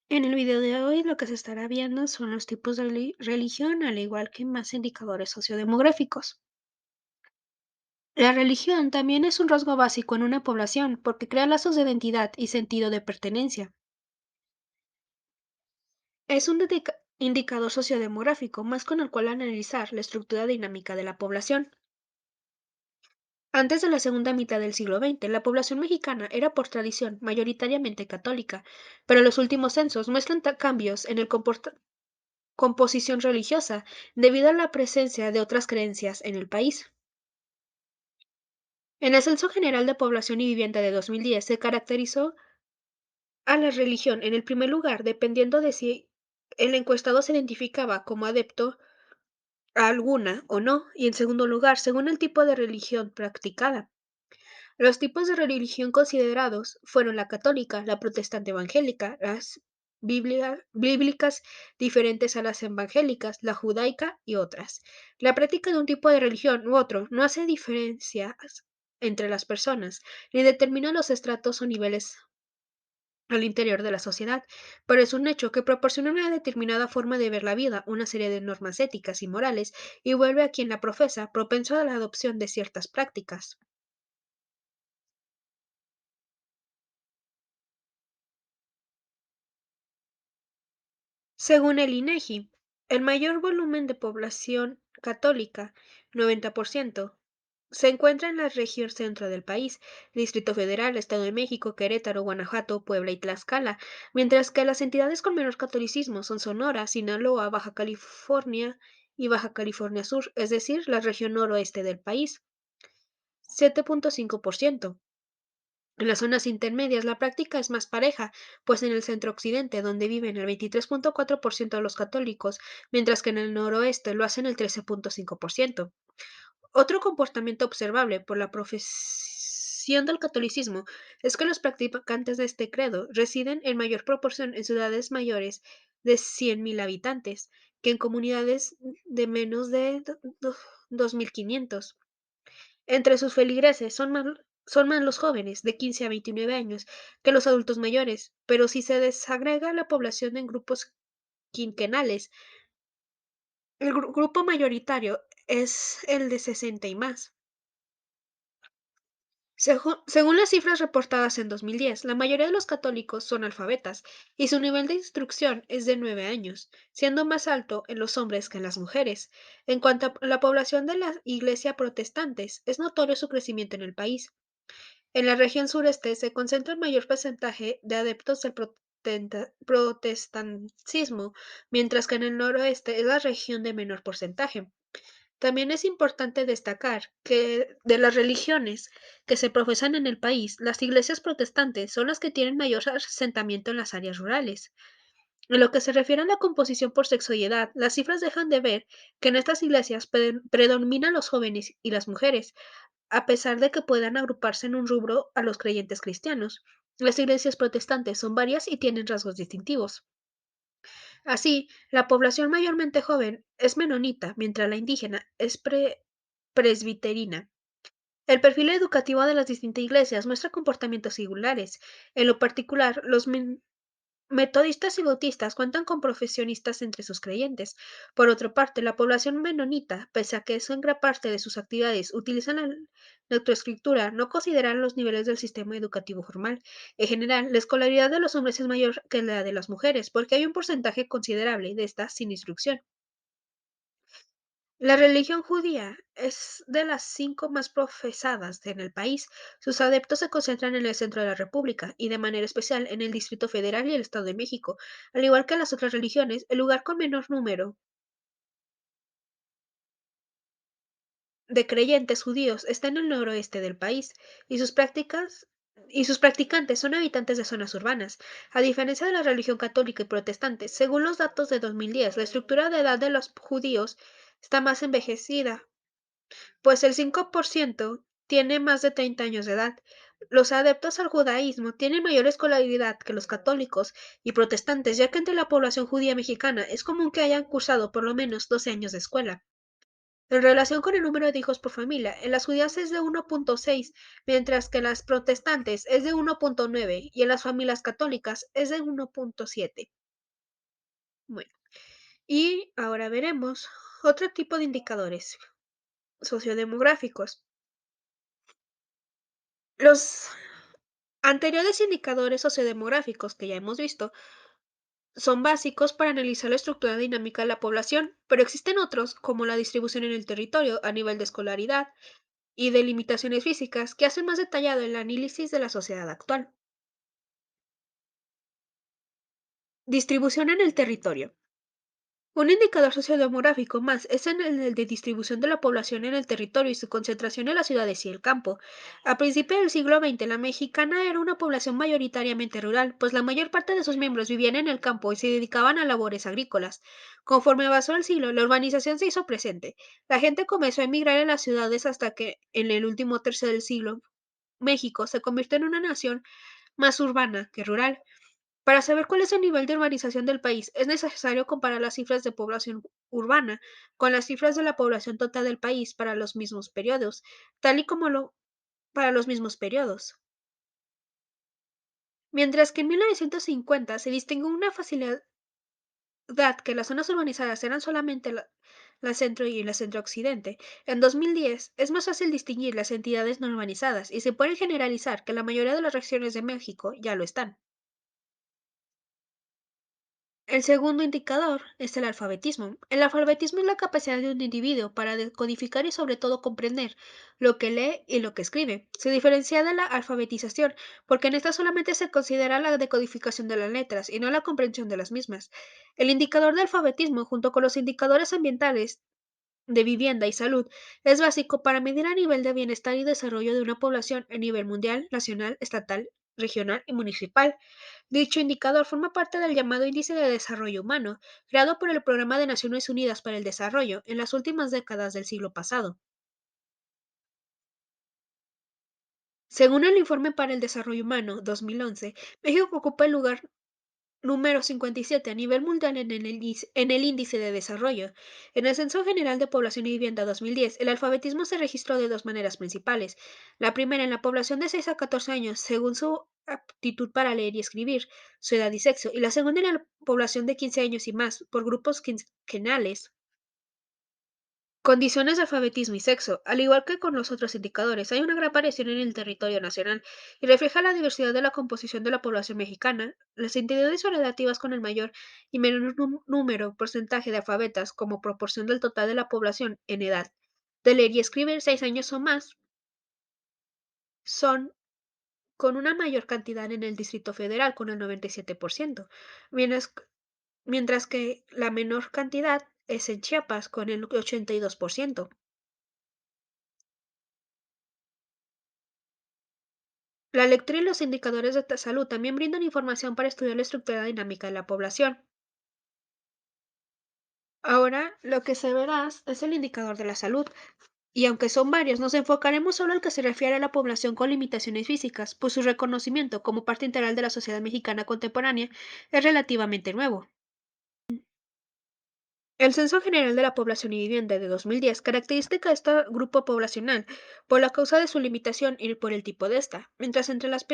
En el video de hoy lo que se estará viendo son los tipos de religión, al igual que más indicadores sociodemográficos. La religión también es un rasgo básico en una población porque crea lazos de identidad y sentido de pertenencia. Es un indicador sociodemográfico más con el cual analizar la estructura dinámica de la población. Antes de la segunda mitad del siglo XX, la población mexicana era por tradición mayoritariamente católica, pero los últimos censos muestran cambios en el composición religiosa debido a la presencia de otras creencias en el país. En el Censo General de Población y Vivienda de 2010 se caracterizó a la religión en el primer lugar dependiendo de si el encuestado se identificaba como adepto a alguna o no, y en segundo lugar, según el tipo de religión practicada. Los tipos de religión considerados fueron la católica, la protestante evangélica, las bíblicas diferentes a las evangélicas, la judaica y otras. La práctica de un tipo de religión u otro no hace diferencias entre las personas, ni determina los estratos o niveles al interior de la sociedad, pero es un hecho que proporciona una determinada forma de ver la vida, una serie de normas éticas y morales, y vuelve a quien la profesa propenso a la adopción de ciertas prácticas. Según el INEGI, el mayor volumen de población católica, 90%, se encuentra en la región centro del país, Distrito Federal, Estado de México, Querétaro, Guanajuato, Puebla y Tlaxcala, mientras que las entidades con menor catolicismo son Sonora, Sinaloa, Baja California y Baja California Sur, es decir, la región noroeste del país, 7,5%. En las zonas intermedias la práctica es más pareja, pues en el centro-occidente, donde viven el 23,4% de los católicos, mientras que en el noroeste lo hacen el 13,5%. Otro comportamiento observable por la profesión del catolicismo es que los practicantes de este credo residen en mayor proporción en ciudades mayores de 100.000 habitantes que en comunidades de menos de 2.500. Entre sus feligreses son más los jóvenes, de 15 a 29 años, que los adultos mayores, pero si se desagrega la población en grupos quinquenales, el grupo mayoritario es el de 60 y más. Según las cifras reportadas en 2010, la mayoría de los católicos son alfabetas y su nivel de instrucción es de 9 años, siendo más alto en los hombres que en las mujeres. En cuanto a la población de la iglesia protestantes, es notorio su crecimiento en el país. En la región sureste se concentra el mayor porcentaje de adeptos del protestantismo, mientras que en el noroeste es la región de menor porcentaje. También es importante destacar que de las religiones que se profesan en el país, las iglesias protestantes son las que tienen mayor asentamiento en las áreas rurales. En lo que se refiere a la composición por sexo y edad, las cifras dejan de ver que en estas iglesias predominan los jóvenes y las mujeres, a pesar de que puedan agruparse en un rubro a los creyentes cristianos. Las iglesias protestantes son varias y tienen rasgos distintivos. Así, la población mayormente joven es menonita, mientras la indígena es presbiterina. El perfil educativo de las distintas iglesias muestra comportamientos singulares. En lo particular, los metodistas y bautistas cuentan con profesionistas entre sus creyentes. Por otra parte, la población menonita, pese a que eso en gran parte de sus actividades utilizan la lectoescritura, no consideran los niveles del sistema educativo formal. En general, la escolaridad de los hombres es mayor que la de las mujeres, porque hay un porcentaje considerable de estas sin instrucción. La religión judía es de las 5 más profesadas en el país. Sus adeptos se concentran en el centro de la República y de manera especial en el Distrito Federal y el Estado de México. Al igual que las otras religiones, el lugar con menor número de creyentes judíos está en el noroeste del país y sus practicantes son habitantes de zonas urbanas. A diferencia de la religión católica y protestante, según los datos de 2010, la estructura de edad de los judíos está más envejecida, pues el 5% tiene más de 30 años de edad. Los adeptos al judaísmo tienen mayor escolaridad que los católicos y protestantes, ya que entre la población judía mexicana es común que hayan cursado por lo menos 12 años de escuela. En relación con el número de hijos por familia, en las judías es de 1,6, mientras que en las protestantes es de 1,9 y en las familias católicas es de 1,7. Bueno, y ahora veremos otro tipo de indicadores sociodemográficos. Los anteriores indicadores sociodemográficos que ya hemos visto son básicos para analizar la estructura dinámica de la población, pero existen otros, como la distribución en el territorio a nivel de escolaridad y de limitaciones físicas, que hacen más detallado el análisis de la sociedad actual. Distribución en el territorio. Un indicador sociodemográfico más es en el de distribución de la población en el territorio y su concentración en las ciudades y el campo. A principios del siglo XX, la mexicana era una población mayoritariamente rural, pues la mayor parte de sus miembros vivían en el campo y se dedicaban a labores agrícolas. Conforme avanzó el siglo, la urbanización se hizo presente. La gente comenzó a emigrar en las ciudades hasta que, en el último tercio del siglo, México se convirtió en una nación más urbana que rural. Para saber cuál es el nivel de urbanización del país, es necesario comparar las cifras de población urbana con las cifras de la población total del país para los mismos periodos, tal y como lo para los mismos periodos. Mientras que en 1950 se distinguió una facilidad que las zonas urbanizadas eran solamente la centro y la centro-occidente, en 2010 es más fácil distinguir las entidades no urbanizadas y se puede generalizar que la mayoría de las regiones de México ya lo están. El segundo indicador es el alfabetismo. El alfabetismo es la capacidad de un individuo para decodificar y sobre todo comprender lo que lee y lo que escribe. Se diferencia de la alfabetización porque en esta solamente se considera la decodificación de las letras y no la comprensión de las mismas. El indicador de alfabetismo, junto con los indicadores ambientales de vivienda y salud, es básico para medir a nivel de bienestar y desarrollo de una población a nivel mundial, nacional, estatal, regional y municipal. Dicho indicador forma parte del llamado Índice de Desarrollo Humano, creado por el Programa de Naciones Unidas para el Desarrollo en las últimas décadas del siglo pasado. Según el Informe para el Desarrollo Humano 2011, México ocupa el lugar número 57 a nivel mundial en el índice de desarrollo. En el Censo General de Población y Vivienda 2010, el alfabetismo se registró de dos maneras principales. La primera en la población de 6 a 14 años, según su aptitud para leer y escribir, su edad y sexo, y la segunda en la población de 15 años y más, por grupos quinquenales. Condiciones de alfabetismo y sexo. Al igual que con los otros indicadores, hay una gran variación en el territorio nacional y refleja la diversidad de la composición de la población mexicana. Las entidades son relativas con el mayor y menor número, porcentaje de alfabetas como proporción del total de la población en edad de leer y escribir 6 años o más son con una mayor cantidad en el Distrito Federal con el 97%, mientras, mientras que la menor cantidad es en Chiapas con el 82%. La lectura y los indicadores de salud también brindan información para estudiar la estructura dinámica de la población. Ahora, lo que se verá es el indicador de la salud, y aunque son varios, nos enfocaremos solo al que se refiere a la población con limitaciones físicas, pues su reconocimiento como parte integral de la sociedad mexicana contemporánea es relativamente nuevo. El Censo General de la Población y Vivienda de 2010 característica a este grupo poblacional por la causa de su limitación y por el tipo de esta, mientras entre las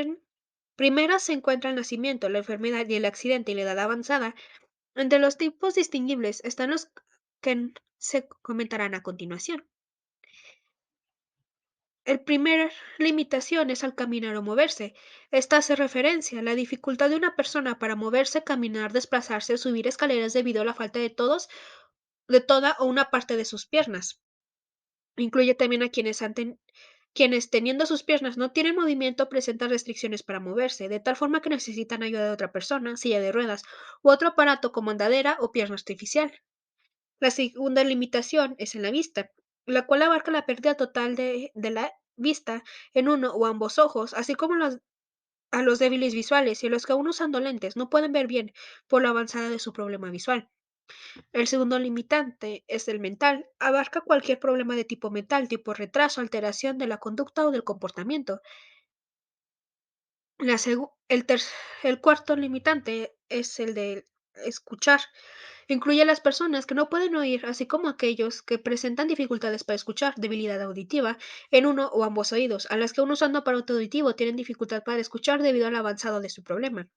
primeras se encuentra el nacimiento, la enfermedad y el accidente y la edad avanzada. Entre los tipos distinguibles están los que se comentarán a continuación. El primer limitación es al caminar o moverse. Esta hace referencia a la dificultad de una persona para moverse, caminar, desplazarse o subir escaleras debido a la falta de toda o una parte de sus piernas. Incluye también a quienes teniendo sus piernas no tienen movimiento presentan restricciones para moverse, de tal forma que necesitan ayuda de otra persona, silla de ruedas u otro aparato como andadera o pierna artificial. La segunda limitación es en la vista, la cual abarca la pérdida total de la vista en uno o ambos ojos, así como a los débiles visuales y a los que aún usando lentes no pueden ver bien por la avanzada de su problema visual. El segundo limitante es el mental. Abarca cualquier problema de tipo mental, tipo retraso, alteración de la conducta o del comportamiento. La segu- el, ter- el cuarto limitante es el de escuchar. Incluye a las personas que no pueden oír, así como aquellos que presentan dificultades para escuchar, debilidad auditiva en uno o ambos oídos, a las que aún usando aparato auditivo tienen dificultad para escuchar debido al avanzado de su problema.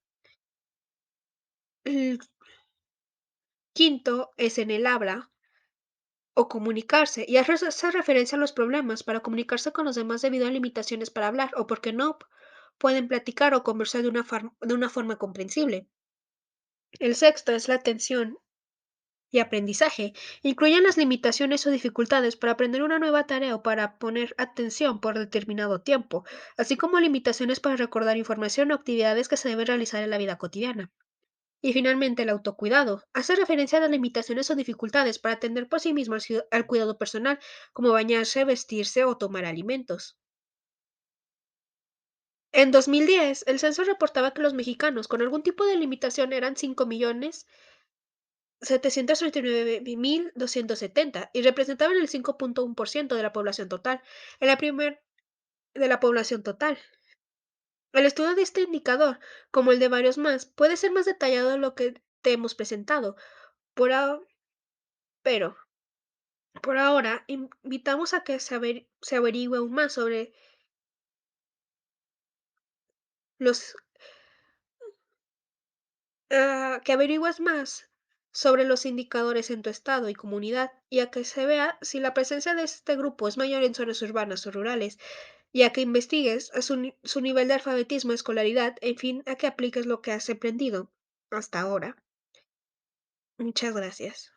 Quinto es en el habla o comunicarse, y hace referencia a los problemas para comunicarse con los demás debido a limitaciones para hablar o porque no pueden platicar o conversar de una forma comprensible. El sexto es la atención y aprendizaje. Incluyen las limitaciones o dificultades para aprender una nueva tarea o para poner atención por determinado tiempo, así como limitaciones para recordar información o actividades que se deben realizar en la vida cotidiana. Y finalmente, el autocuidado. Hace referencia a las limitaciones o dificultades para atender por sí mismo al cuidado personal, como bañarse, vestirse o tomar alimentos. En 2010, el censo reportaba que los mexicanos con algún tipo de limitación eran 5.739.270 y representaban el 5.1% de la población total. En la primer de la población total. El estudio de este indicador, como el de varios más, puede ser más detallado de lo que te hemos presentado, por a- pero por ahora invitamos a que se averigüe aún más sobre los que averigües más sobre los indicadores en tu estado y comunidad y a que se vea si la presencia de este grupo es mayor en zonas urbanas o rurales y a que investigues a su nivel de alfabetismo, escolaridad, en fin, a que apliques lo que has aprendido hasta ahora. Muchas gracias.